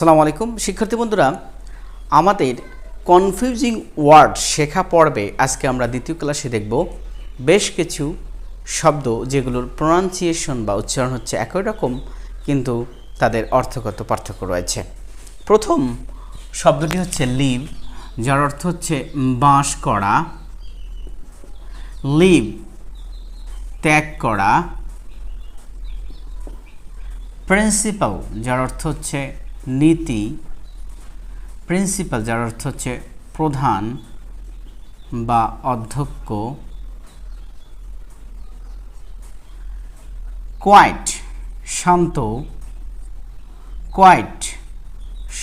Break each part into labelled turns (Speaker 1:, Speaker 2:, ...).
Speaker 1: আসসালামু আলাইকুম শিক্ষার্থী বন্ধুরা, আমাদের কনফিউজিং ওয়ার্ড শেখা পর্বে আজকে আমরা দ্বিতীয় ক্লাসে দেখব বেশ কিছু শব্দ যেগুলোর প্রনাউন্সিয়েশন বা উচ্চারণ হচ্ছে একই রকম কিন্তু তাদের অর্থগত পার্থক্য রয়েছে। প্রথম শব্দটি হচ্ছে লিভ, যার অর্থ হচ্ছে বাস করা। লিভ ত্যাগ করা। প্রিন্সিপাল যার অর্থ হচ্ছে নীতি। প্রিন্সিপাল যার অর্থ হচ্ছে প্রধান বা অধ্যক্ষ। কোয়াইট শান্ত। কোয়াইট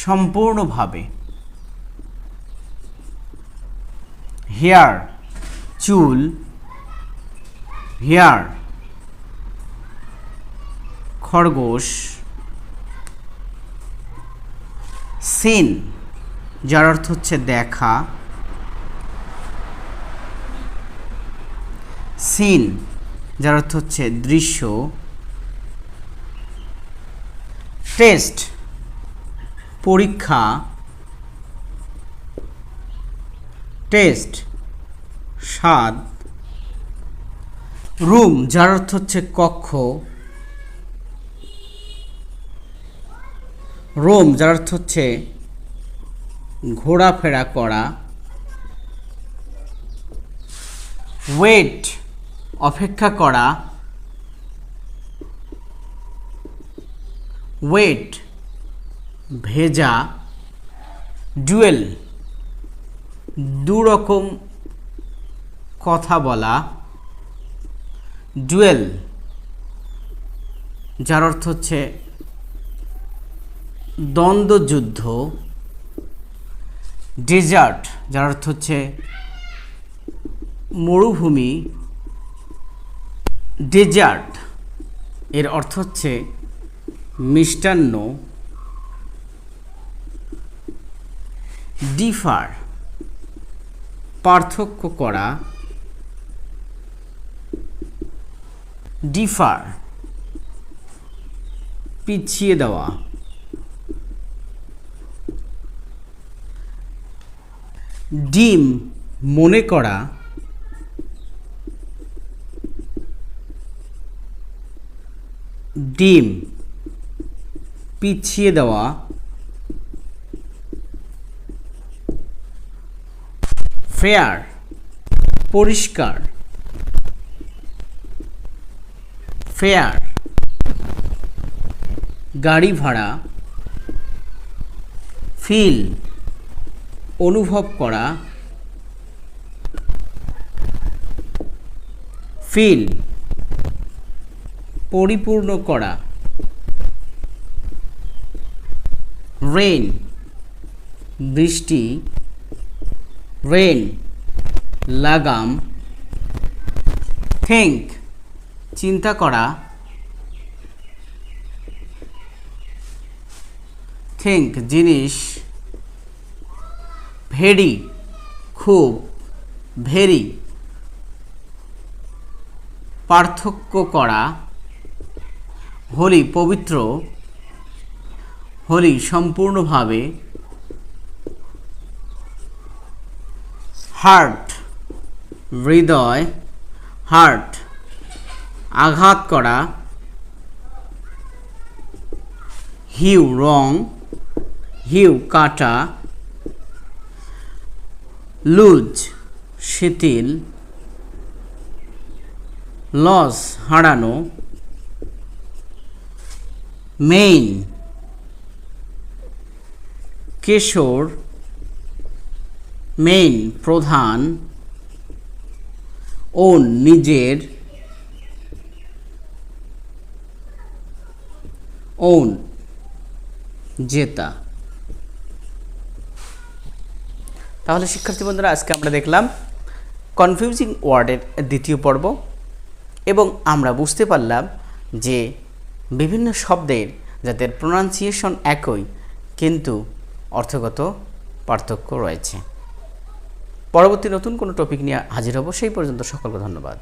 Speaker 1: সম্পূর্ণভাবে। হেয়ার চুল। হেয়ার খরগোশ। সিন যার অর্থ হচ্ছে দেখা। সিন যার অর্থ হচ্ছে দৃশ্য। টেস্ট পরীক্ষা। টেস্ট স্বাদ। রুম যার অর্থ হচ্ছে কক্ষ। রোম যার অর্থ হচ্ছে ঘোরাফেরা করা। ওয়েট অপেক্ষা করা। ওয়েট ভেজা। ডুয়েল দুরকম কথা বলা। ডুয়েল যার অর্থ হচ্ছে দ্বন্দ্বযুদ্ধ। ডেজার্ট যার অর্থ হচ্ছে মরুভূমি। ডেজার্ট এর অর্থ হচ্ছে মিষ্টান্ন। ডিফার পার্থক্য করা। ডিফার পিছিয়ে দেওয়া। ডিম মনে করা। ডিম পিছিয়ে দেওয়া। ফেয়ার পরিষ্কার। ফেয়ার গাড়ি ভাড়া। ফিল অনুভব করা। ফিল পরিপূর্ণ করা। রেইন বৃষ্টি। রেইন লাগাম। থিঙ্ক চিন্তা করা। থিঙ্ক জিনিস। ভেরি খুব। ভেরি পার্থক্য করা। হোলি পবিত্র। হোলি সম্পূর্ণভাবে। হার্ট হৃদয়। হার্ট আঘাত করা। হিউ রং। হিউ কাটা। লুজ শিথিল। লস হারানো। মেইন কেশর। মেইন প্রধান। ওন নিজের। ওন জেতা। তাহলে শিক্ষার্থী বন্ধুরা, আজকে আমরা দেখলাম কনফিউজিং ওয়ার্ডের দ্বিতীয় পর্ব এবং আমরা বুঝতে পারলাম যে বিভিন্ন শব্দের যাদের প্রোনাউন্সিয়েশন একই কিন্তু অর্থগত পার্থক্য রয়েছে। পরবর্তী নতুন কোনো টপিক নিয়ে হাজির হব, সেই পর্যন্ত সকলকে ধন্যবাদ।